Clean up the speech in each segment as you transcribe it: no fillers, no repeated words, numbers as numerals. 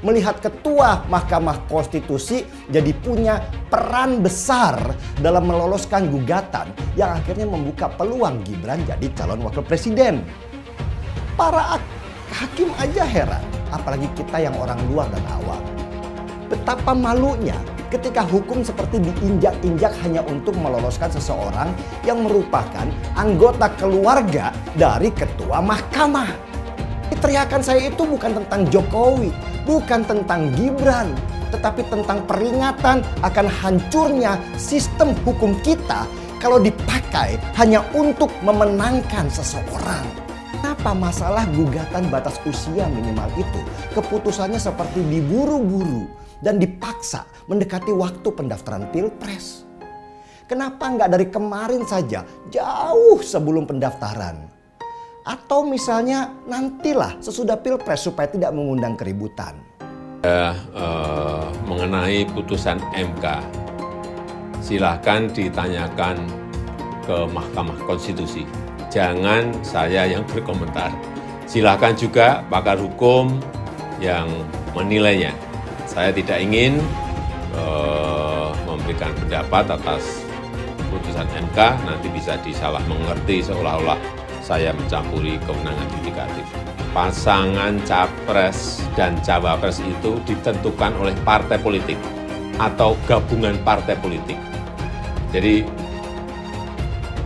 melihat ketua Mahkamah Konstitusi jadi punya peran besar dalam meloloskan gugatan yang akhirnya membuka peluang Gibran jadi calon wakil presiden. Para hakim aja heran, apalagi kita yang orang luar dan awam. Betapa malunya ketika hukum seperti diinjak-injak hanya untuk meloloskan seseorang yang merupakan anggota keluarga dari ketua mahkamah. Teriakan saya itu bukan tentang Jokowi, bukan tentang Gibran, tetapi tentang peringatan akan hancurnya sistem hukum kita kalau dipakai hanya untuk memenangkan seseorang. Kenapa masalah gugatan batas usia minimal itu keputusannya seperti diburu-buru dan dipaksa mendekati waktu pendaftaran Pilpres? Kenapa nggak dari kemarin saja, jauh sebelum pendaftaran? Atau misalnya nantilah sesudah Pilpres supaya tidak mengundang keributan? Mengenai putusan MK, silahkan ditanyakan ke Mahkamah Konstitusi. Jangan saya yang berkomentar. Silahkan juga pakar hukum yang menilainya. Saya tidak ingin memberikan pendapat atas putusan MK, nanti bisa disalah mengerti seolah-olah saya mencampuri kewenangan yudikatif. Pasangan capres dan cawapres itu ditentukan oleh partai politik atau gabungan partai politik. Jadi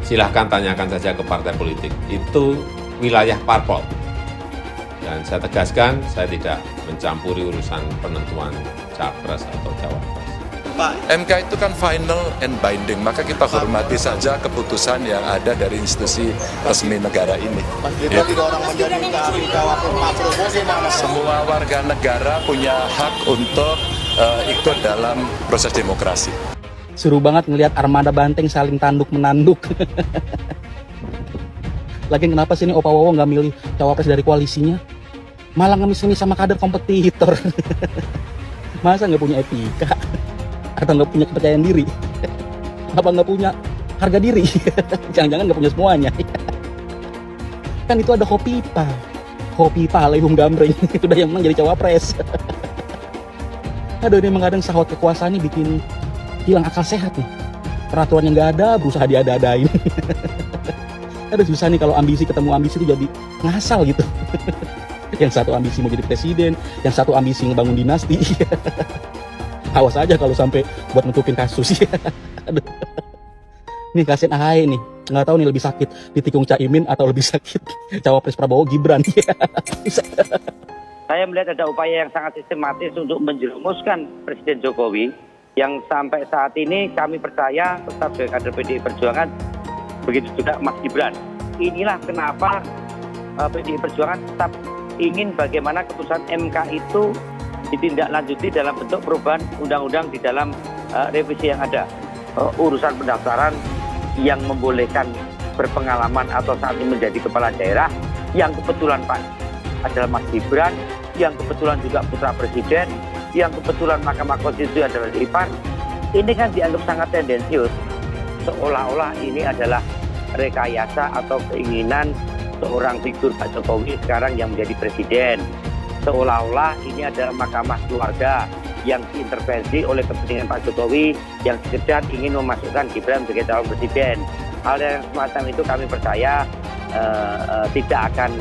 silahkan tanyakan saja ke partai politik. Itu wilayah parpol. Dan saya tegaskan, saya tidak mencampuri urusan penentuan capres atau cawapres. MK itu kan final and binding, maka kita hormati saja keputusan yang ada dari institusi resmi negara ini. Ya. Semua warga negara punya hak untuk ikut dalam proses demokrasi. Seru banget ngelihat armada banteng saling tanduk-menanduk. Lagian kenapa sih ini Opa Wowo nggak milih cawapres dari koalisinya? Malah ngemis-ngemis sama kader kompetitor. Masa nggak punya etika? Atau nggak punya kepercayaan diri? Apa nggak punya harga diri? Jangan-jangan nggak punya semuanya. Kan itu ada Hopipa Alehum Gambreng. Udah yang menang jadi cawapres. Aduh, ini mengadang sahwat kekuasaan ini bikin hilang akal sehat nih. Peraturan yang nggak ada, berusaha diada-adain. Aduh, susah nih kalau ambisi ketemu ambisi itu jadi ngasal gitu. Yang satu ambisi mau jadi presiden, yang satu ambisi ngebangun dinasti. Awas aja kalau sampai buat nutupin kasus. Aduh. Nih kasihan AHY nih, nggak tahu nih lebih sakit ditikung Caimin atau lebih sakit cawapres Prabowo Gibran. Saya melihat ada upaya yang sangat sistematis untuk menjerumuskan Presiden Jokowi yang sampai saat ini kami percaya tetap sebagai kader PDI Perjuangan, begitu juga Mas Gibran. Inilah kenapa PDI Perjuangan tetap ingin bagaimana keputusan MK itu ditindaklanjuti dalam bentuk perubahan undang-undang di dalam revisi yang ada. Urusan pendaftaran yang membolehkan berpengalaman atau saat ini menjadi kepala daerah, yang kebetulan Pak adalah Mas Gibran, yang kebetulan juga putra presiden, yang kebetulan Mahkamah Konstitusi adalah Ipar. Ini kan dianggap sangat tendensius, seolah-olah ini adalah rekayasa atau keinginan seorang figur Pak Jokowi sekarang yang menjadi presiden. Seolah-olah ini adalah mahkamah keluarga yang diintervensi oleh kepentingan Pak Jokowi yang sekedar ingin memasukkan Gibran sebagai calon presiden. Hal yang semacam itu kami percaya tidak akan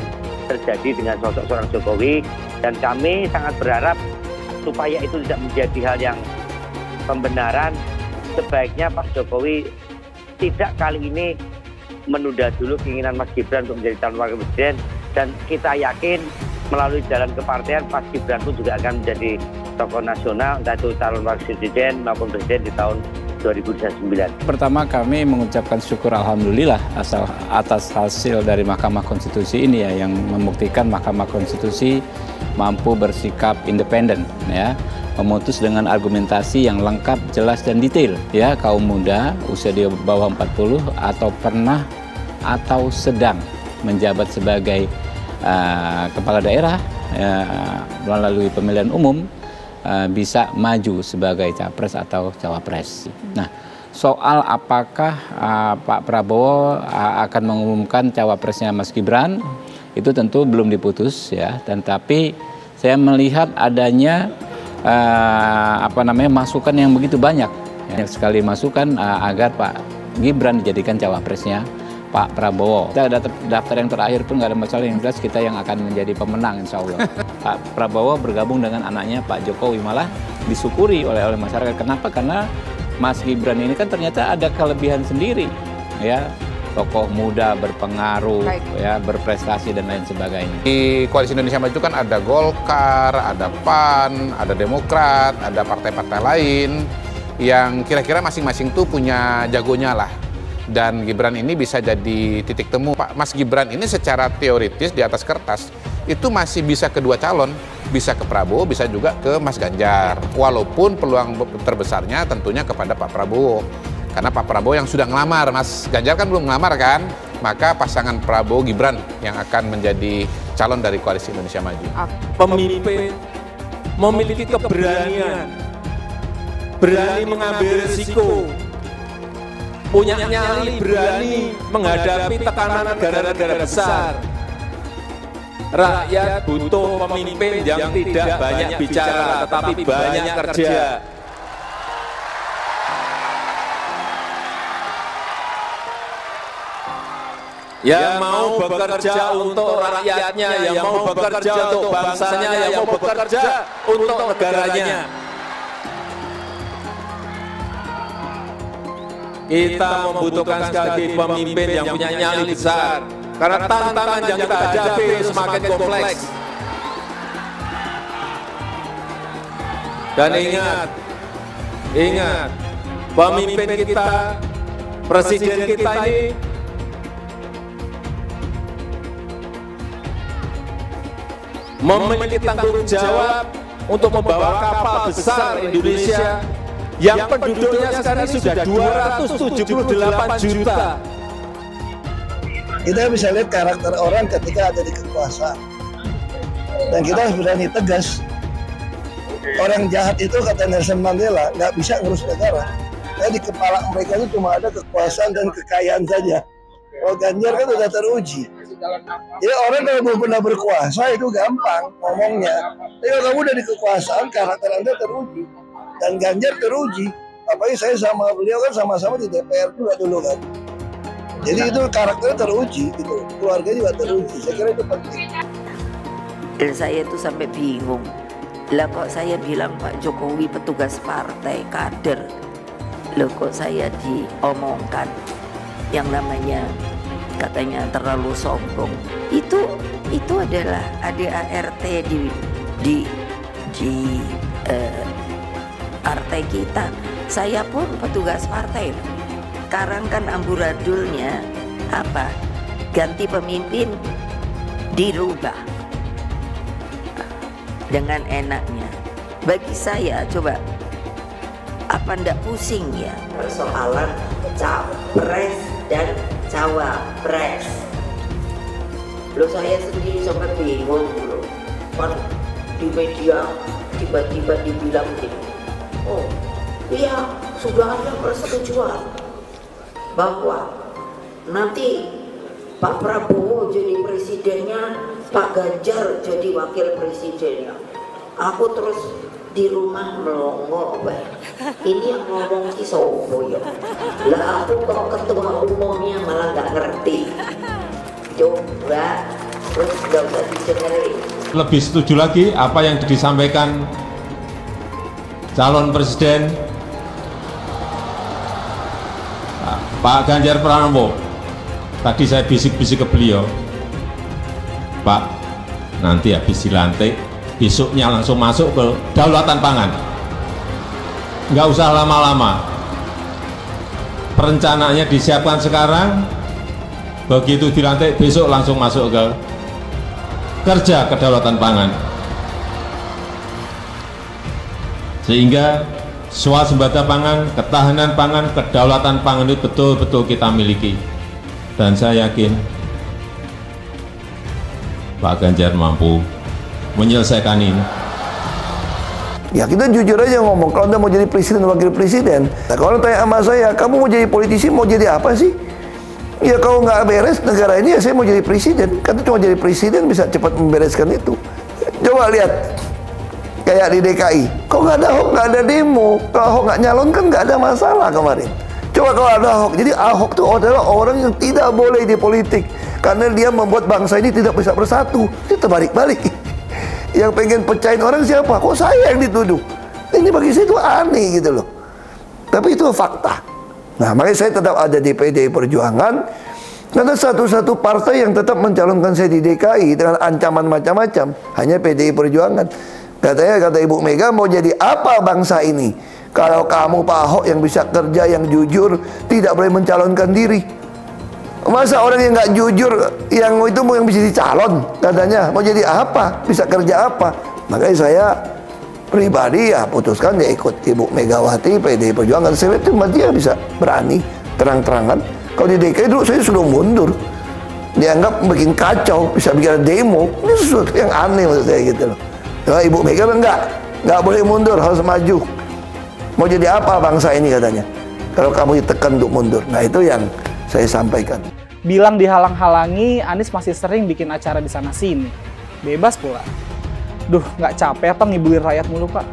terjadi dengan sosok seorang Jokowi, dan kami sangat berharap supaya itu tidak menjadi hal yang pembenaran. Sebaiknya Pak Jokowi tidak kali ini menunda dulu keinginan Mas Gibran untuk menjadi calon wakil presiden, dan kita yakin melalui jalan kepartean Mas Gibran pun juga akan menjadi tokoh nasional, entah itu calon wakil presiden maupun presiden di tahun 2009. Pertama kami mengucapkan syukur alhamdulillah atas hasil dari Mahkamah Konstitusi ini ya, yang membuktikan Mahkamah Konstitusi mampu bersikap independen ya, memutus dengan argumentasi yang lengkap, jelas dan detail ya. Kaum muda usia di bawah 40 atau pernah atau sedang menjabat sebagai kepala daerah melalui pemilihan umum bisa maju sebagai capres atau cawapres. Nah, soal apakah Pak Prabowo akan mengumumkan cawapresnya Mas Gibran, itu tentu belum diputus ya, dan tapi saya melihat adanya masukan yang begitu banyak. Banyak sekali masukan agar Pak Gibran dijadikan cawapresnya Pak Prabowo. Kita daftar yang terakhir pun nggak ada masalah, yang jelas kita yang akan menjadi pemenang insya Allah. Pak Prabowo bergabung dengan anaknya Pak Jokowi, malah disyukuri oleh masyarakat. Kenapa? Karena Mas Gibran ini kan ternyata ada kelebihan sendiri, ya, tokoh muda berpengaruh, ya, berprestasi dan lain sebagainya. Di Koalisi Indonesia Maju itu kan ada Golkar, ada PAN, ada Demokrat, ada partai-partai lain yang kira-kira masing-masing tuh punya jagonya lah. Dan Gibran ini bisa jadi titik temu. Pak Mas Gibran ini secara teoritis di atas kertas itu masih bisa kedua calon, bisa ke Prabowo, bisa juga ke Mas Ganjar. Walaupun peluang terbesarnya tentunya kepada Pak Prabowo. Karena Pak Prabowo yang sudah ngelamar, Mas Ganjar kan belum ngelamar kan, maka pasangan Prabowo Gibran yang akan menjadi calon dari Koalisi Indonesia Maju. Pemimpin memiliki keberanian, berani mengambil risiko, punya nyali, berani menghadapi tekanan negara-negara besar. Rakyat butuh pemimpin yang tidak banyak bicara, tetapi banyak kerja. Yang mau bekerja untuk rakyatnya, yang mau bekerja untuk bangsanya, yang mau bekerja untuk negaranya. Kita membutuhkan sekali lagi pemimpin yang punya nyali besar, karena tantangan yang kita hadapi semakin kompleks. Dan ingat, pemimpin kita, presiden kita ini memiliki tanggung jawab untuk membawa kapal besar Indonesia yang penduduknya sekarang sudah 278 juta. Kita bisa lihat karakter orang ketika ada di kekuasaan. Dan kita harus berani tegas. Orang jahat itu, kata Nelson Mandela, nggak bisa ngurus negara. Karena di kepala mereka itu cuma ada kekuasaan dan kekayaan saja. Kalau Ganjar kan udah teruji. Jadi orang kalau belum pernah berkuasa itu gampang ngomongnya. Tapi kalau kamu udah di kekuasaan, karakter Anda teruji. Dan Ganjar teruji, apalagi saya sama beliau kan sama-sama di DPR juga dulu kan. Jadi itu karakternya teruji, gitu. Keluarga juga teruji, saya kira itu penting. Dan saya tuh sampai bingung, lah kok saya bilang Pak Jokowi petugas partai, kader, loh kok saya diomongkan yang namanya katanya terlalu sombong. Itu adalah ADART di partai kita. Saya pun petugas partai. Sekarang kan amburadulnya apa? Ganti pemimpin dirubah dengan enaknya. Bagi saya coba, apa ndak pusing ya persoalan capres dan cawapres? Loh saya sendiri sampai bingung loh. Kan di media tiba-tiba dibilang gitu. Oh, iya, sudah ada persetujuan bahwa nanti Pak Prabowo jadi presidennya, Pak Ganjar jadi wakil presidennya. Aku terus di rumah melongo, ini yang ngomong si sopo ya. Lah aku kok ketua umumnya malah nggak ngerti. Coba terus nggak usah didengerin. Lebih setuju lagi apa yang disampaikan calon presiden Pak Ganjar Pranowo. Tadi saya bisik-bisik ke beliau, Pak, nanti habis dilantik besoknya langsung masuk ke kedaulatan pangan, nggak usah lama-lama, perencanaannya disiapkan sekarang, begitu dilantik besok langsung masuk ke kerja kedaulatan pangan. Sehingga swasembada pangan, ketahanan pangan, kedaulatan pangan itu betul-betul kita miliki. Dan saya yakin Pak Ganjar mampu menyelesaikan ini. Ya kita jujur aja ngomong, kalau Anda mau jadi presiden, wakil presiden. Nah kalau tanya sama saya, kamu mau jadi politisi, mau jadi apa sih? Ya kalau nggak beres negara ini, ya saya mau jadi presiden. Kan cuma jadi presiden bisa cepat membereskan itu. Coba lihat. Kayak di DKI, kok nggak ada Ahok, nggak ada demo. Kalau Ahok nggak nyalon kan nggak ada masalah kemarin. Coba kalau ada Ahok, jadi Ahok itu adalah orang yang tidak boleh di politik karena dia membuat bangsa ini tidak bisa bersatu. Itu terbalik-balik. Yang pengen pecahin orang siapa? Kok saya yang dituduh? Ini bagi saya itu aneh gitu loh. Tapi itu fakta. Nah, makanya saya tetap ada di PDI Perjuangan karena satu-satu partai yang tetap mencalonkan saya di DKI dengan ancaman macam-macam hanya PDI Perjuangan. Kata Ibu Mega, mau jadi apa bangsa ini kalau kamu Pak Ahok yang bisa kerja, yang jujur, tidak boleh mencalonkan diri? Masa orang yang nggak jujur, yang itu mau yang bisa dicalon, katanya mau jadi apa, bisa kerja apa? Makanya saya pribadi ya putuskan ya ikut Ibu Megawati, PDI Perjuangan. Saya itu dia bisa berani terang-terangan. Kalau di DKI dulu saya sudah mundur, dianggap bikin kacau, bisa bikin demo. Ini sesuatu yang aneh menurut saya gitu loh. Nah, Ibu Mega nggak boleh mundur, harus maju. Mau jadi apa bangsa ini katanya? Kalau kamu ditekan untuk mundur. Nah itu yang saya sampaikan. Bilang dihalang-halangi, Anies masih sering bikin acara di sana-sini. Bebas pula. Duh, nggak capek apa ngibulin rakyat mulu, Pak?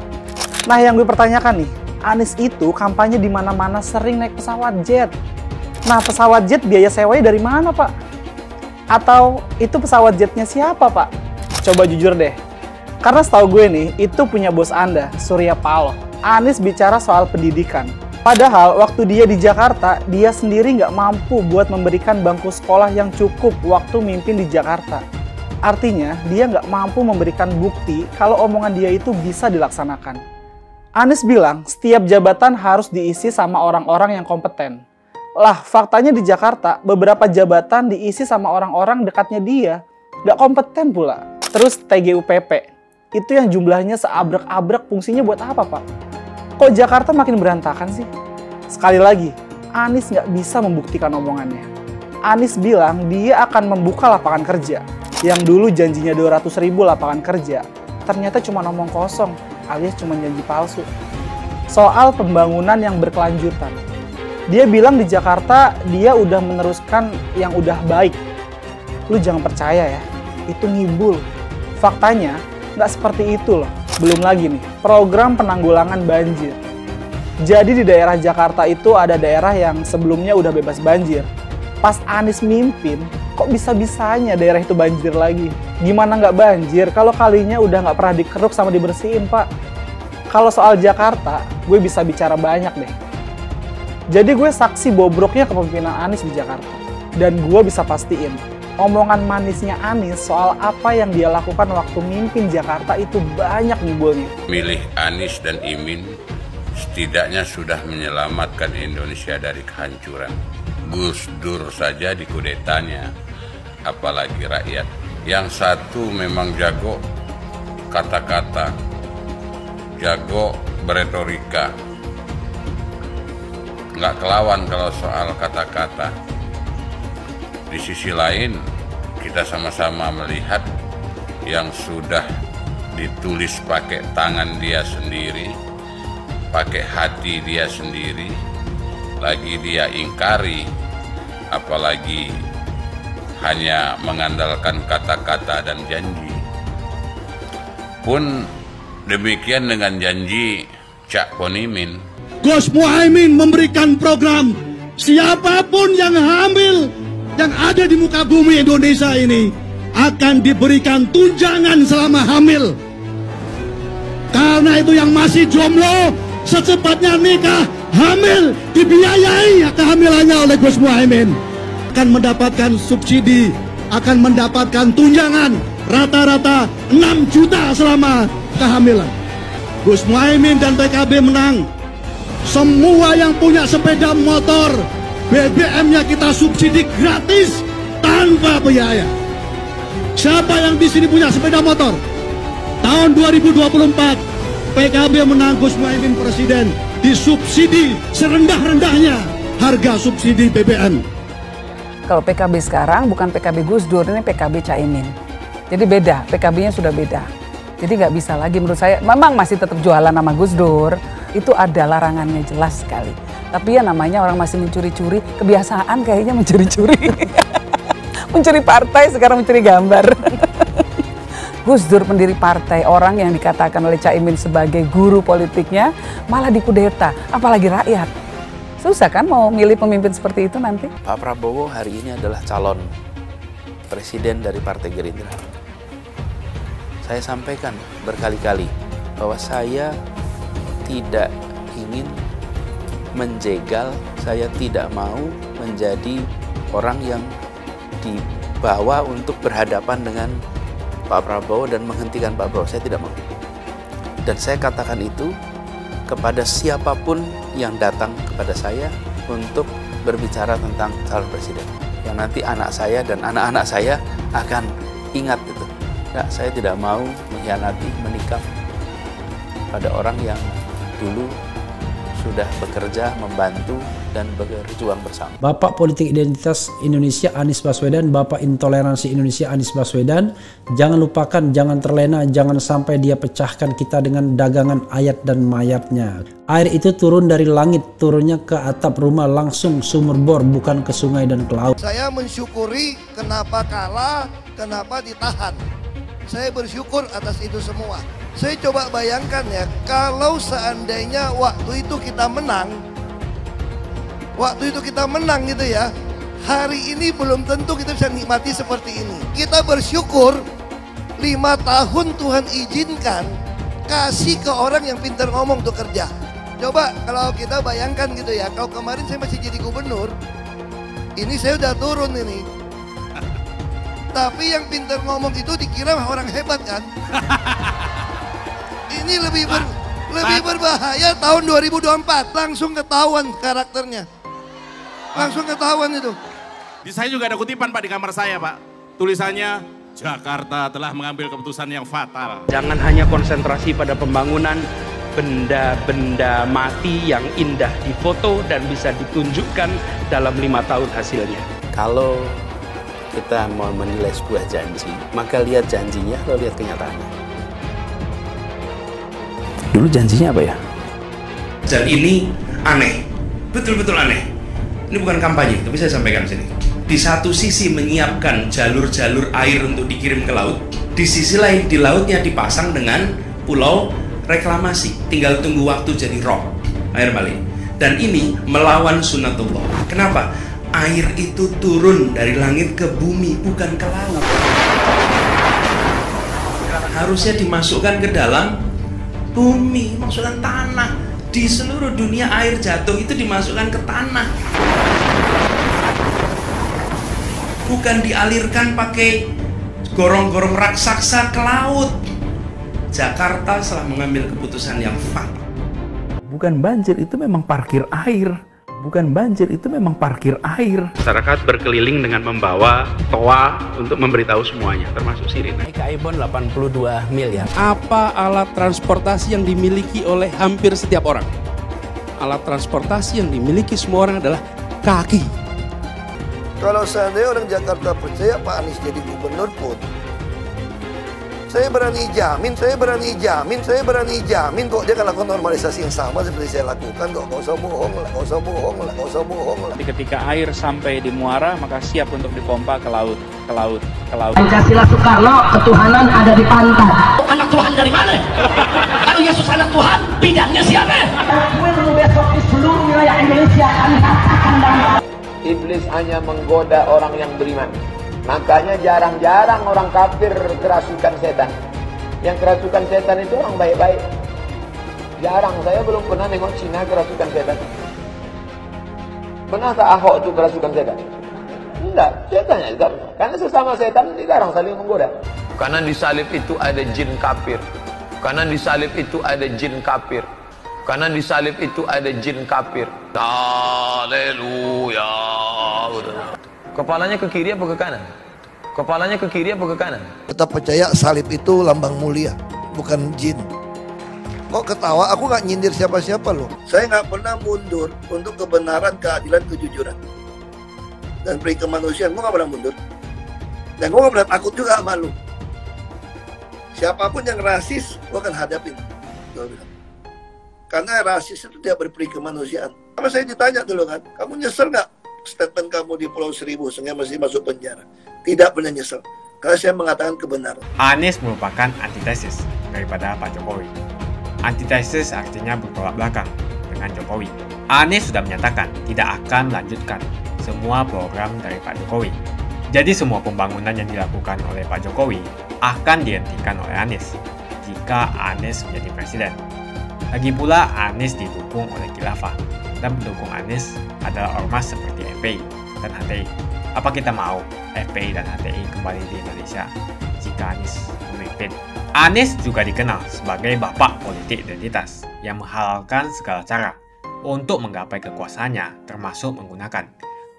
Nah, yang gue pertanyakan nih, Anies itu kampanye di mana-mana sering naik pesawat jet. Nah, pesawat jet biaya sewanya dari mana, Pak? Atau itu pesawat jetnya siapa, Pak? Coba jujur deh. Karena setahu gue nih, itu punya bos Anda, Surya Paloh. Anies bicara soal pendidikan. Padahal waktu dia di Jakarta, dia sendiri nggak mampu buat memberikan bangku sekolah yang cukup waktu mimpin di Jakarta. Artinya, dia nggak mampu memberikan bukti kalau omongan dia itu bisa dilaksanakan. Anies bilang, setiap jabatan harus diisi sama orang-orang yang kompeten. Lah, faktanya di Jakarta, beberapa jabatan diisi sama orang-orang dekatnya dia. Nggak kompeten pula. Terus TGUPP. Itu yang jumlahnya seabrek-abrek, fungsinya buat apa, Pak? Kok Jakarta makin berantakan sih? Sekali lagi, Anies nggak bisa membuktikan omongannya. Anies bilang dia akan membuka lapangan kerja. Yang dulu janjinya 200.000 lapangan kerja, ternyata cuma ngomong kosong, alias cuma janji palsu. Soal pembangunan yang berkelanjutan. Dia bilang di Jakarta dia udah meneruskan yang udah baik. Lu jangan percaya ya, itu ngibul. Faktanya, nggak seperti itu loh. Belum lagi nih, program penanggulangan banjir. Jadi di daerah Jakarta itu ada daerah yang sebelumnya udah bebas banjir. Pas Anies mimpin, kok bisa-bisanya daerah itu banjir lagi? Gimana nggak banjir kalau kalinya udah nggak pernah dikeruk sama dibersihin, Pak? Kalau soal Jakarta, gue bisa bicara banyak deh. Jadi gue saksi bobroknya kepemimpinan Anies di Jakarta. Dan gue bisa pastiin, omongan manisnya Anies soal apa yang dia lakukan waktu mimpin Jakarta itu banyak ngibulnya. Milih Anies dan Imin setidaknya sudah menyelamatkan Indonesia dari kehancuran. Gus Dur saja dikudetanya, apalagi rakyat. Yang satu memang jago kata-kata, jago beretorika, nggak kelawan kalau soal kata-kata. Di sisi lain, kita sama-sama melihat yang sudah ditulis pakai tangan dia sendiri, pakai hati dia sendiri, lagi dia ingkari, apalagi hanya mengandalkan kata-kata dan janji. Pun demikian dengan janji Cak Ponimin. Gus Muhaimin memberikan program siapapun yang hamil yang ada di muka bumi Indonesia ini akan diberikan tunjangan selama hamil. Karena itu yang masih jomblo secepatnya nikah, hamil, dibiayai kehamilannya oleh Gus Muhaimin. Akan mendapatkan subsidi, akan mendapatkan tunjangan rata-rata 6 juta selama kehamilan. Gus Muhaimin dan PKB menang. Semua yang punya sepeda motor, BBM-nya kita subsidi gratis tanpa biaya. Siapa yang di sini punya sepeda motor? Tahun 2024 PKB menang, Gus Muhaimin presiden, disubsidi serendah-rendahnya harga subsidi BBM. Kalau PKB sekarang bukan PKB Gus Dur, ini PKB Caimin. Jadi beda, PKB-nya sudah beda. Jadi nggak bisa lagi menurut saya, memang masih tetap jualan nama Gus Dur, itu ada larangannya jelas sekali. Tapi ya namanya orang masih mencuri-curi, kebiasaan kayaknya mencuri-curi. Mencuri partai, sekarang mencuri gambar. Gus Dur pendiri partai, orang yang dikatakan oleh Caimin sebagai guru politiknya malah dikudeta, apalagi rakyat. Susah kan mau milih pemimpin seperti itu nanti? Pak Prabowo hari ini adalah calon presiden dari Partai Gerindra. Saya sampaikan berkali-kali bahwa saya tidak ingin menjegal, saya tidak mau menjadi orang yang dibawa untuk berhadapan dengan Pak Prabowo dan menghentikan Pak Prabowo. Saya tidak mau. Dan saya katakan itu kepada siapapun yang datang kepada saya untuk berbicara tentang calon presiden. Yang nanti anak saya dan anak-anak saya akan ingat itu. Nah, saya tidak mau mengkhianati, menikam pada orang yang dulu sudah bekerja, membantu, dan berjuang bersama. Bapak Politik Identitas Indonesia Anies Baswedan, Bapak Intoleransi Indonesia Anies Baswedan, jangan lupakan, jangan terlena, jangan sampai dia pecahkan kita dengan dagangan ayat dan mayatnya. Air itu turun dari langit, turunnya ke atap rumah langsung sumur bor, bukan ke sungai dan ke laut. Saya mensyukuri kenapa kalah, kenapa ditahan. Saya bersyukur atas itu semua. Saya coba bayangkan ya, kalau seandainya waktu itu kita menang gitu ya, hari ini belum tentu kita bisa nikmati seperti ini. Kita bersyukur 5 tahun Tuhan izinkan kasih ke orang yang pintar ngomong untuk kerja. Coba kalau kita bayangkan gitu ya, kalau kemarin saya masih jadi gubernur, ini saya udah turun ini. Tapi yang pintar ngomong itu dikira orang hebat kan? Ini lebih berbahaya tahun 2024, langsung ketahuan karakternya. Langsung ketahuan itu. Di saya juga ada kutipan Pak di kamar saya Pak. Tulisannya, Jakarta telah mengambil keputusan yang fatal. Jangan hanya konsentrasi pada pembangunan benda-benda mati yang indah difoto dan bisa ditunjukkan dalam 5 tahun hasilnya. Kalau kita mau menilai sebuah janji, maka lihat janjinya atau lihat kenyataannya. Dulu janjinya apa ya? Dan ini aneh, betul-betul aneh. Ini bukan kampanye, tapi saya sampaikan sini. Di satu sisi menyiapkan jalur-jalur air untuk dikirim ke laut, di sisi lain di lautnya dipasang dengan pulau reklamasi. Tinggal tunggu waktu jadi rob, air balik. Dan ini melawan sunatullah. Kenapa? Air itu turun dari langit ke bumi, bukan ke laut. Harusnya dimasukkan ke dalam bumi, masukkan tanah. Di seluruh dunia air jatuh itu dimasukkan ke tanah, bukan dialirkan pakai gorong-gorong raksasa ke laut. Jakarta telah mengambil keputusan yang fatal. Bukan banjir, itu memang parkir air. Bukan banjir, itu memang parkir air. Masyarakat berkeliling dengan membawa toa untuk memberitahu semuanya, termasuk sirine. Ibon 82 miliar. Apa alat transportasi yang dimiliki oleh hampir setiap orang? Alat transportasi yang dimiliki semua orang adalah kaki. Kalau seandainya orang Jakarta percaya Pak Anies jadi gubernur pun, saya berani jamin kok dia akan lakukan normalisasi yang sama seperti saya lakukan kok. Nggak usah bohong lah. Jadi ketika air sampai di muara, maka siap untuk dipompa ke laut. Pancasila Soekarno, ketuhanan ada di pantat. Anak Tuhan dari mana? Kalau Yesus anak Tuhan, bidangnya siapa? Besok di seluruh wilayah Indonesia kami katakan dan Iblis hanya menggoda orang yang beriman. Makanya jarang-jarang orang kafir kerasukan setan. Yang kerasukan setan itu orang baik-baik. Jarang, saya belum pernah nengok Cina kerasukan setan. Pernah tak Ahok itu kerasukan setan? Enggak, setannya juga. Karena sesama setan dilarang saling menggoda. Karena di salib itu ada jin kafir. Karena di salib itu ada jin kafir. Karena di salib itu ada jin kafir. Haleluya. Kepalanya ke kiri apa ke kanan? Kepalanya ke kiri apa ke kanan? Tetap percaya salib itu lambang mulia, bukan jin. Kok ketawa? Aku nggak nyindir siapa-siapa loh. Saya nggak pernah mundur untuk kebenaran, keadilan, kejujuran. Dan peri kemanusiaan, gue nggak pernah mundur. Dan gue nggak pernah takut juga sama lu. Siapapun yang rasis, gue akan hadapin. Karena rasis itu tidak berperi kemanusiaan. Sama saya ditanya dulu kan, kamu nyesel nggak statement kamu di Pulau Seribu sehingga masih masuk penjara? Tidak pernah nyesel. Karena saya mengatakan kebenaran. Anies merupakan antitesis daripada Pak Jokowi. Antitesis artinya bertolak belakang dengan Jokowi. Anies sudah menyatakan tidak akan melanjutkan semua program dari Pak Jokowi. Jadi semua pembangunan yang dilakukan oleh Pak Jokowi akan dihentikan oleh Anies jika Anies menjadi presiden. Lagi pula Anies didukung oleh khilafah dan pendukung Anies adalah ormas seperti FPI dan HTI. Apa kita mau FPI dan HTI kembali di Indonesia jika Anies memimpin? Anies juga dikenal sebagai bapak politik identitas yang menghalalkan segala cara untuk menggapai kekuasaannya, termasuk menggunakan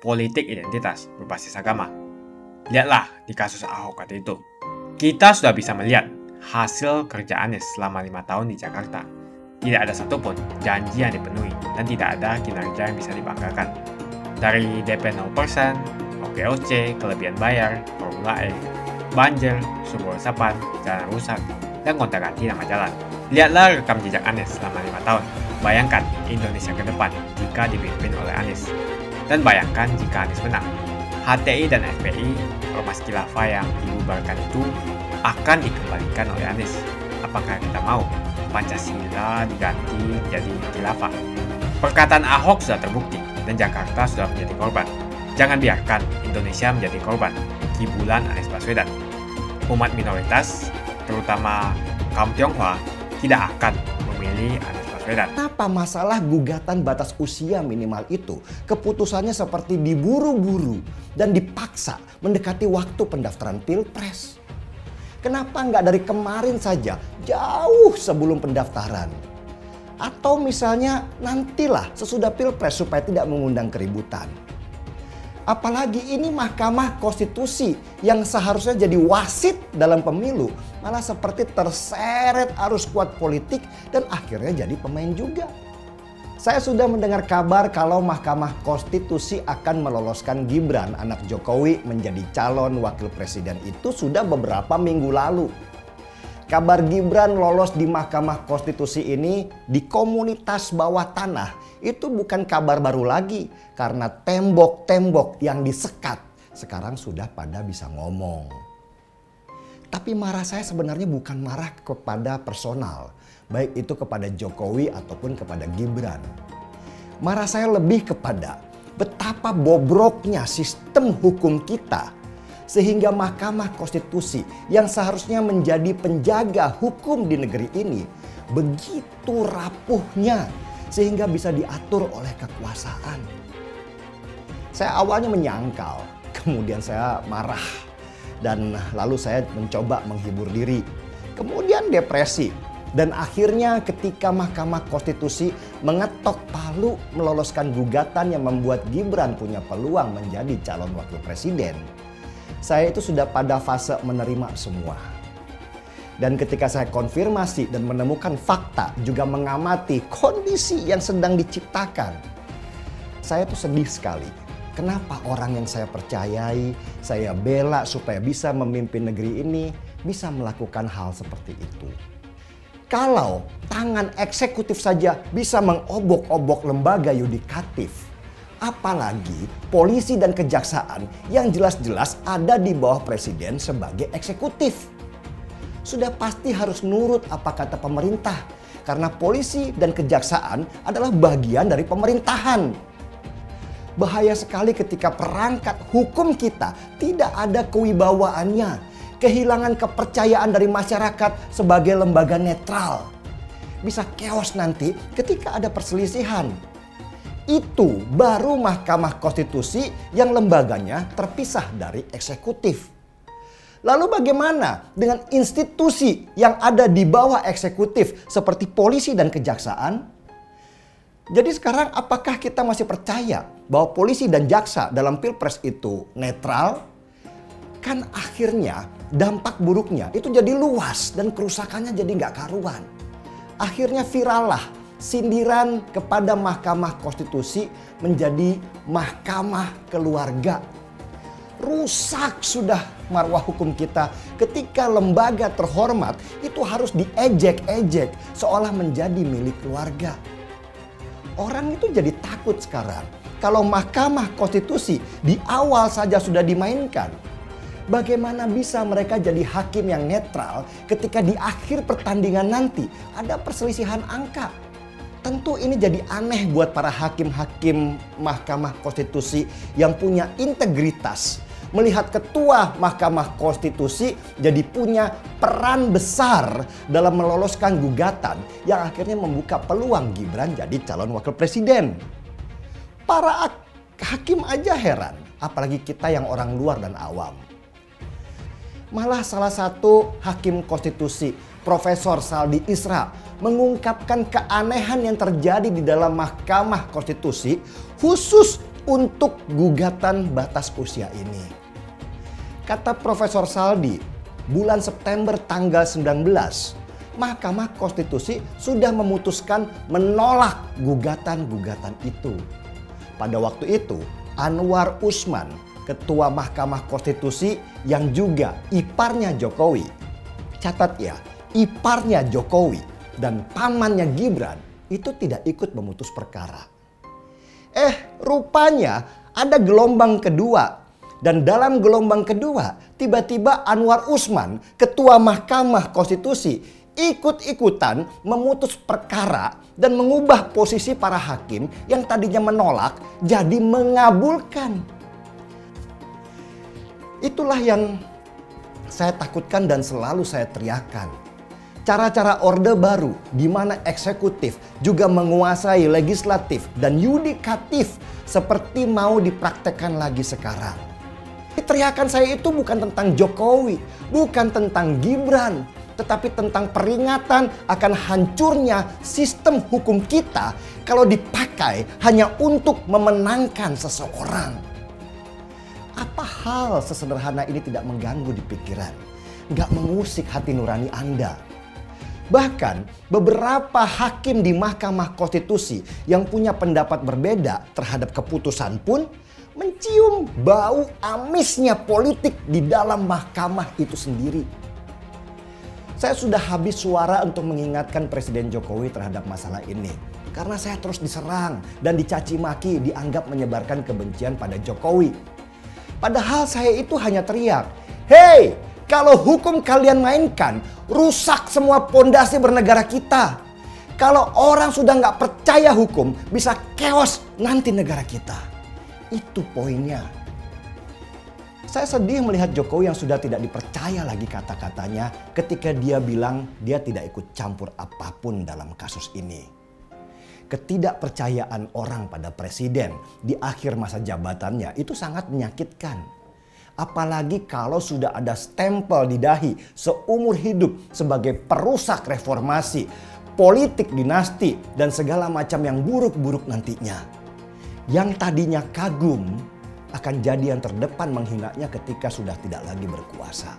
politik identitas berbasis agama. Lihatlah di kasus Ahok waktu itu. Kita sudah bisa melihat hasil kerja Anies selama 5 tahun di Jakarta. Tidak ada satupun janji yang dipenuhi dan tidak ada kinerja yang bisa dibanggakan. Dari DP 0%, OKOC, kelebihan bayar, Formula E, banjir, sumber resapan, jalan rusak, dan gonta-ganti nama jalan. Lihatlah rekam jejak Anies selama 5 tahun. Bayangkan Indonesia ke depan jika dipimpin oleh Anies. Dan bayangkan jika Anies menang. HTI dan FPI, ormas khilafah yang dibubarkan itu akan dikembalikan oleh Anies. Apakah kita mau Pancasila diganti jadi khilafah? Perkataan Ahok sudah terbukti dan Jakarta sudah menjadi korban. Jangan biarkan Indonesia menjadi korban kibulan Anies Baswedan. Umat minoritas, terutama kaum Tionghoa, tidak akan memilih Anies Baswedan. Kenapa masalah gugatan batas usia minimal itu keputusannya seperti diburu-buru dan dipaksa mendekati waktu pendaftaran Pilpres? Kenapa nggak dari kemarin saja, jauh sebelum pendaftaran? Atau misalnya nantilah sesudah Pilpres supaya tidak mengundang keributan. Apalagi ini Mahkamah Konstitusi yang seharusnya jadi wasit dalam pemilu, malah seperti terseret arus kuat politik dan akhirnya jadi pemain juga. Saya sudah mendengar kabar kalau Mahkamah Konstitusi akan meloloskan Gibran, anak Jokowi, menjadi calon wakil presiden itu sudah beberapa minggu lalu. Kabar Gibran lolos di Mahkamah Konstitusi ini di komunitas bawah tanah itu bukan kabar baru lagi karena tembok-tembok yang disekat sekarang sudah pada bisa ngomong. Tapi marah saya sebenarnya bukan marah kepada personal, baik itu kepada Jokowi ataupun kepada Gibran. Marah saya lebih kepada betapa bobroknya sistem hukum kita sehingga Mahkamah Konstitusi yang seharusnya menjadi penjaga hukum di negeri ini begitu rapuhnya sehingga bisa diatur oleh kekuasaan. Saya awalnya menyangkal, kemudian saya marah dan lalu saya mencoba menghibur diri. Kemudian depresi dan akhirnya ketika Mahkamah Konstitusi mengetok palu meloloskan gugatan yang membuat Gibran punya peluang menjadi calon wakil presiden, saya itu sudah pada fase menerima semua. Dan ketika saya konfirmasi dan menemukan fakta, juga mengamati kondisi yang sedang diciptakan, saya tuh sedih sekali. Kenapa orang yang saya percayai, saya bela supaya bisa memimpin negeri ini, bisa melakukan hal seperti itu. Kalau tangan eksekutif saja bisa mengobok-obok lembaga yudikatif, apalagi polisi dan kejaksaan yang jelas-jelas ada di bawah presiden sebagai eksekutif. Sudah pasti harus nurut apa kata pemerintah karena polisi dan kejaksaan adalah bagian dari pemerintahan. Bahaya sekali ketika perangkat hukum kita tidak ada kewibawaannya, kehilangan kepercayaan dari masyarakat sebagai lembaga netral. Bisa chaos nanti ketika ada perselisihan. Itu baru Mahkamah Konstitusi yang lembaganya terpisah dari eksekutif. Lalu bagaimana dengan institusi yang ada di bawah eksekutif seperti polisi dan kejaksaan? Jadi sekarang apakah kita masih percaya bahwa polisi dan jaksa dalam Pilpres itu netral? Kan akhirnya dampak buruknya itu jadi luas dan kerusakannya jadi nggak karuan. Akhirnya viral lah sindiran kepada Mahkamah Konstitusi menjadi Mahkamah Keluarga. Rusak sudah marwah hukum kita ketika lembaga terhormat itu harus diejek-ejek seolah menjadi milik keluarga. Orang itu jadi takut sekarang kalau Mahkamah Konstitusi di awal saja sudah dimainkan. Bagaimana bisa mereka jadi hakim yang netral ketika di akhir pertandingan nanti ada perselisihan angka? Tentu ini jadi aneh buat para hakim-hakim Mahkamah Konstitusi yang punya integritas. Melihat ketua Mahkamah Konstitusi jadi punya peran besar dalam meloloskan gugatan yang akhirnya membuka peluang Gibran jadi calon wakil presiden. Para hakim aja heran, apalagi kita yang orang luar dan awam. Malah salah satu hakim konstitusi, Profesor Saldi Isra, mengungkapkan keanehan yang terjadi di dalam Mahkamah Konstitusi khusus untuk gugatan batas usia ini. Kata Profesor Saldi, bulan September tanggal 19, Mahkamah Konstitusi sudah memutuskan menolak gugatan-gugatan itu. Pada waktu itu, Anwar Usman, Ketua Mahkamah Konstitusi yang juga iparnya Jokowi. Catat ya, iparnya Jokowi dan pamannya Gibran itu tidak ikut memutus perkara. Rupanya ada gelombang kedua. Dan dalam gelombang kedua, tiba-tiba Anwar Usman, Ketua Mahkamah Konstitusi, ikut-ikutan memutus perkara dan mengubah posisi para hakim yang tadinya menolak jadi mengabulkan. Itulah yang saya takutkan dan selalu saya teriakkan. Cara-cara Orde Baru di mana eksekutif juga menguasai legislatif dan yudikatif seperti mau dipraktekkan lagi sekarang. Teriakan saya itu bukan tentang Jokowi, bukan tentang Gibran, tetapi tentang peringatan akan hancurnya sistem hukum kita kalau dipakai hanya untuk memenangkan seseorang. Apa hal sesederhana ini tidak mengganggu di pikiran, nggak mengusik hati nurani Anda? Bahkan beberapa hakim di Mahkamah Konstitusi yang punya pendapat berbeda terhadap keputusan pun mencium bau amisnya politik di dalam mahkamah itu sendiri. Saya sudah habis suara untuk mengingatkan Presiden Jokowi terhadap masalah ini. Karena saya terus diserang dan dicaci maki, dianggap menyebarkan kebencian pada Jokowi. Padahal saya itu hanya teriak, "Hei, kalau hukum kalian mainkan, rusak semua pondasi bernegara kita. Kalau orang sudah nggak percaya hukum, bisa chaos nanti negara kita." Itu poinnya. Saya sedih melihat Jokowi yang sudah tidak dipercaya lagi kata-katanya ketika dia bilang dia tidak ikut campur apapun dalam kasus ini. Ketidakpercayaan orang pada presiden di akhir masa jabatannya itu sangat menyakitkan. Apalagi kalau sudah ada stempel di dahi seumur hidup sebagai perusak reformasi, politik dinasti, dan segala macam yang buruk-buruk nantinya. Yang tadinya kagum akan jadi yang terdepan menghinanya ketika sudah tidak lagi berkuasa.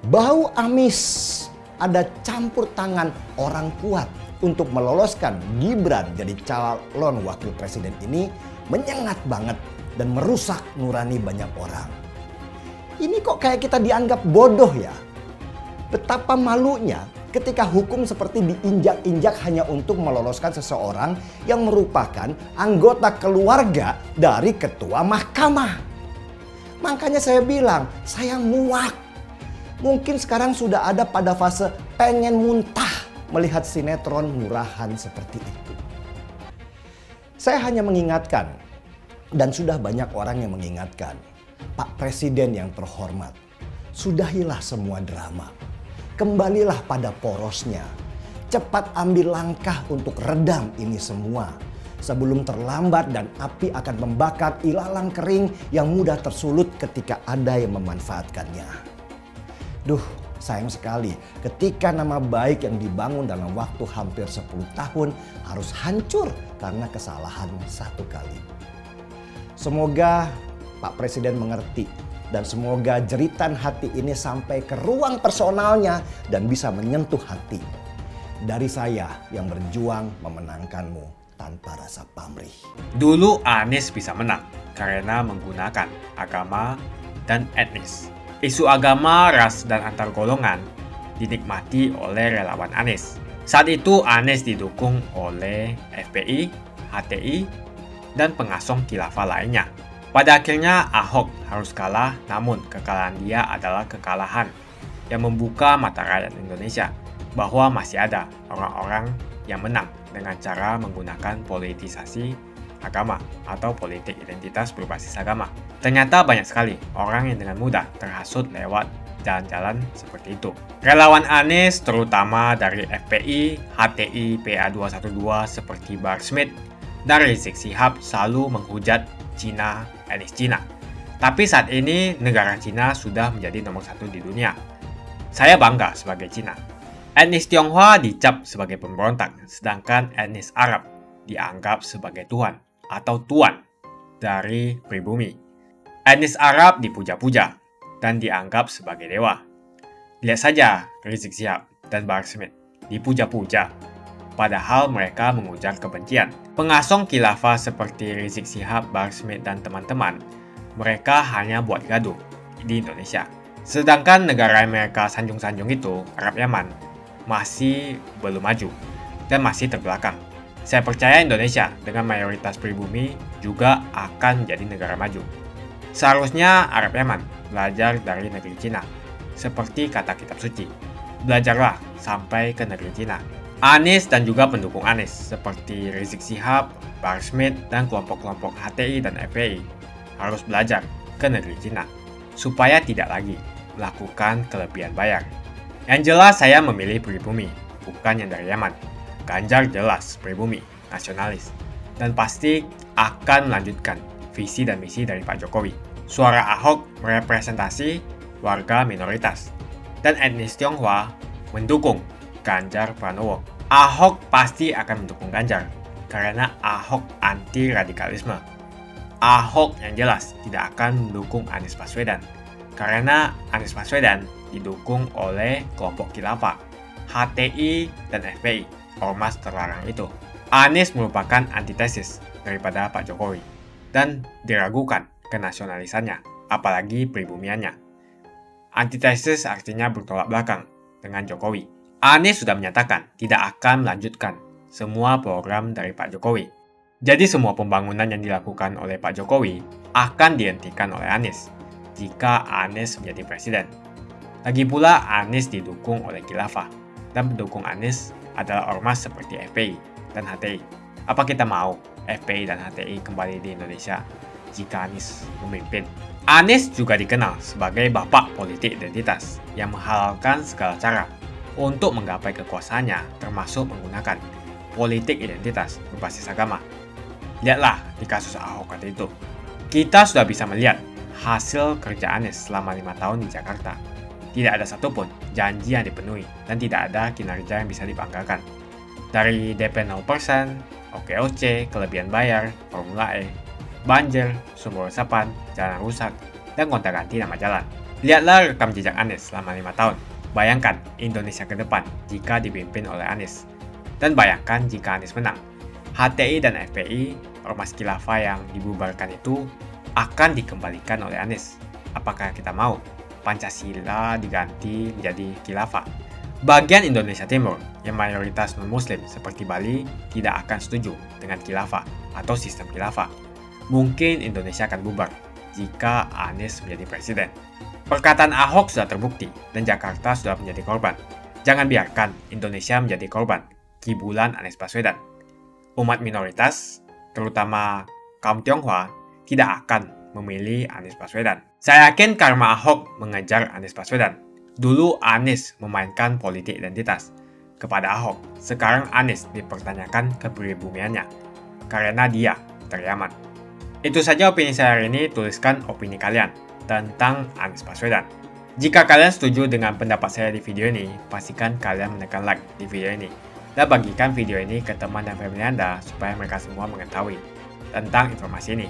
Bau amis, ada campur tangan orang kuat untuk meloloskan Gibran jadi calon wakil presiden ini menyengat banget dan merusak nurani banyak orang. Ini kok kayak kita dianggap bodoh ya? Betapa malunya ketika hukum seperti diinjak-injak hanya untuk meloloskan seseorang yang merupakan anggota keluarga dari ketua mahkamah. Makanya saya bilang, saya muak. Mungkin sekarang sudah ada pada fase pengen muntah melihat sinetron murahan seperti itu. Saya hanya mengingatkan, dan sudah banyak orang yang mengingatkan, Pak Presiden yang terhormat, sudahilah semua drama. Kembalilah pada porosnya. Cepat ambil langkah untuk redam ini semua. Sebelum terlambat dan api akan membakar ilalang kering yang mudah tersulut ketika ada yang memanfaatkannya. Duh, sayang sekali ketika nama baik yang dibangun dalam waktu hampir 10 tahun harus hancur karena kesalahan satu kali. Semoga Pak Presiden mengerti dan semoga jeritan hati ini sampai ke ruang personalnya dan bisa menyentuh hati. Dari saya yang berjuang memenangkanmu tanpa rasa pamrih. Dulu Anies bisa menang karena menggunakan agama dan etnis. Isu agama, ras, dan antar golongan dinikmati oleh relawan Anies. Saat itu Anies didukung oleh FPI, HTI, dan pengasong khilafah lainnya. Pada akhirnya Ahok harus kalah, namun kekalahan dia adalah kekalahan yang membuka mata rakyat Indonesia bahwa masih ada orang-orang yang menang dengan cara menggunakan politisasi agama atau politik identitas berbasis agama. Ternyata banyak sekali orang yang dengan mudah terhasut lewat jalan-jalan seperti itu. Relawan Anies terutama dari FPI, HTI, PA212 seperti Bahar Smith dan Rizik Syihab selalu menghujat Cina, etnis Cina. Tapi saat ini negara Cina sudah menjadi nomor 1 di dunia. Saya bangga sebagai Cina. Etnis Tionghoa dicap sebagai pemberontak, sedangkan etnis Arab dianggap sebagai Tuhan atau tuan dari pribumi. Etnis Arab dipuja-puja dan dianggap sebagai dewa. Lihat saja Rizik Syihab dan Bahar Smith dipuja-puja, padahal mereka mengujar kebencian. Pengasong khilafah seperti Rizik Syihab, Bahar Smith, dan teman-teman, mereka hanya buat gaduh di Indonesia. Sedangkan negara yang mereka sanjung-sanjung itu, Arab Yaman, masih belum maju dan masih terbelakang. Saya percaya Indonesia dengan mayoritas pribumi juga akan menjadi negara maju. Seharusnya Arab Yaman belajar dari negeri Cina. Seperti kata kitab suci, belajarlah sampai ke negeri Cina. Anies dan juga pendukung Anies seperti Rizik Syihab, Bahar Smith, dan kelompok-kelompok HTI dan FPI harus belajar ke negeri Cina supaya tidak lagi melakukan kelebihan bayar. Yang jelas saya memilih pribumi, bukan yang dari Yaman. Ganjar jelas pribumi, nasionalis, dan pasti akan melanjutkan visi dan misi dari Pak Jokowi. Suara Ahok merepresentasi warga minoritas, dan etnis Tionghoa mendukung Ganjar Pranowo. Ahok pasti akan mendukung Ganjar, karena Ahok anti radikalisme. Ahok yang jelas tidak akan mendukung Anies Baswedan, karena Anies Baswedan didukung oleh kelompok khilafah, HTI, dan FPI, ormas terlarang itu. Anies merupakan antitesis daripada Pak Jokowi, dan diragukan kenasionalisannya, apalagi pribumiannya. Antitesis artinya bertolak belakang dengan Jokowi. Anies sudah menyatakan tidak akan melanjutkan semua program dari Pak Jokowi. Jadi semua pembangunan yang dilakukan oleh Pak Jokowi akan dihentikan oleh Anies jika Anies menjadi presiden. Lagi pula Anies didukung oleh khilafah, dan pendukung Anies adalah ormas seperti FPI dan HTI. Apa kita mau FPI dan HTI kembali di Indonesia jika Anies memimpin? Anies juga dikenal sebagai bapak politik identitas yang menghalalkan segala cara untuk menggapai kekuasaannya, termasuk menggunakan politik identitas berbasis agama. Lihatlah di kasus Ahok waktu itu. Kita sudah bisa melihat hasil kerja Anies selama 5 tahun di Jakarta. Tidak ada satupun janji yang dipenuhi dan tidak ada kinerja yang bisa dibanggakan. Dari DP 0%, OKOC, kelebihan bayar, Formula E, banjir, sumber resapan, jalan rusak, dan gonta-ganti nama jalan. Lihatlah rekam jejak Anies selama 5 tahun. Bayangkan Indonesia ke depan jika dipimpin oleh Anies. Dan bayangkan jika Anies menang. HTI dan FPI, ormas khilafah yang dibubarkan itu, akan dikembalikan oleh Anies. Apakah kita mau Pancasila diganti menjadi khilafah? Bagian Indonesia Timur yang mayoritas non-muslim seperti Bali tidak akan setuju dengan khilafah atau sistem khilafah. Mungkin Indonesia akan bubar jika Anies menjadi presiden. Perkataan Ahok sudah terbukti dan Jakarta sudah menjadi korban. Jangan biarkan Indonesia menjadi korban kibulan Anies Baswedan. Umat minoritas, terutama kaum Tionghoa, tidak akan memilih Anies Baswedan. Saya yakin karma Ahok mengejar Anies Baswedan. Dulu Anies memainkan politik identitas kepada Ahok. Sekarang Anies dipertanyakan kepribumiannya karena dia dari Yaman. Itu saja opini saya hari ini. Tuliskan opini kalian tentang Anies Baswedan. Jika kalian setuju dengan pendapat saya di video ini, pastikan kalian menekan like di video ini dan bagikan video ini ke teman dan family Anda supaya mereka semua mengetahui tentang informasi ini.